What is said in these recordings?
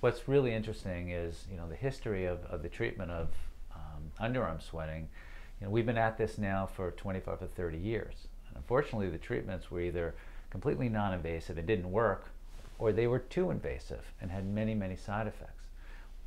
What's really interesting is, the history of the treatment of underarm sweating. We've been at this now for 25 or 30 years. And unfortunately, the treatments were either completely non-invasive and didn't work, or they were too invasive and had many, many side effects.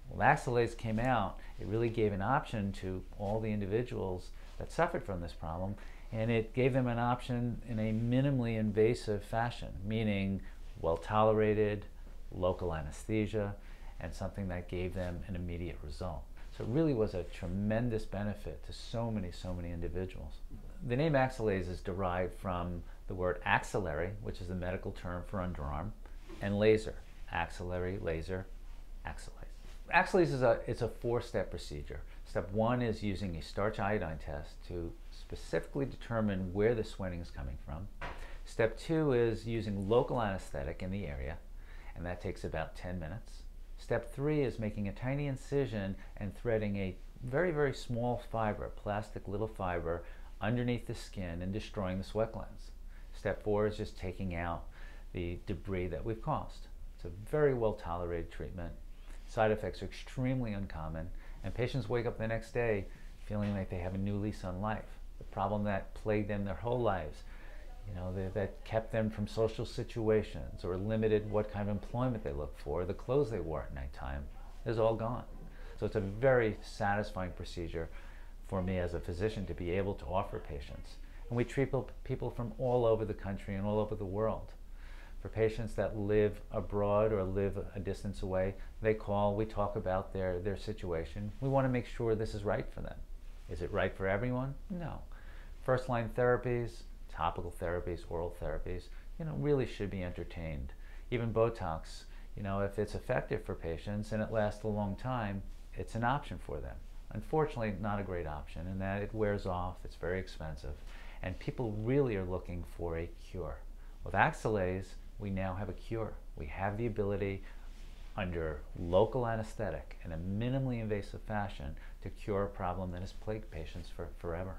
Well, AxiLase came out, it really gave an option to all the individuals that suffered from this problem, and it gave them an option in a minimally invasive fashion, meaning well tolerated, local anesthesia, and something that gave them an immediate result. So it really was a tremendous benefit to so many individuals. The name AxiLase is derived from the word axillary, which is the medical term for underarm, and laser, axillary, laser, AxiLase. AxiLase is a four-step procedure. Step one is using a starch iodine test to specifically determine where the sweating is coming from. Step two is using local anesthetic in the area, and that takes about 10 minutes. Step three is making a tiny incision and threading a very small fiber, plastic little fiber, underneath the skin and destroying the sweat glands. Step four is just taking out the debris that we've caused. It's a very well tolerated treatment. Side effects are extremely uncommon, and patients wake up the next day feeling like they have a new lease on life. The problem that plagued them their whole lives, that kept them from social situations or limited what kind of employment they looked for, the clothes they wore at nighttime, is all gone. So it's a very satisfying procedure for me as a physician to be able to offer patients. And we treat people from all over the country and all over the world. For patients that live abroad or live a distance away, they call, we talk about their situation. We want to make sure this is right for them. Is it right for everyone? No. First-line therapies, topical therapies, oral therapies, really should be entertained. Even Botox, if it's effective for patients and it lasts a long time, it's an option for them. Unfortunately, not a great option in that it wears off, it's very expensive, and people really are looking for a cure. With AxiLase, we now have a cure. We have the ability, under local anesthetic in a minimally invasive fashion, to cure a problem that has plagued patients for forever.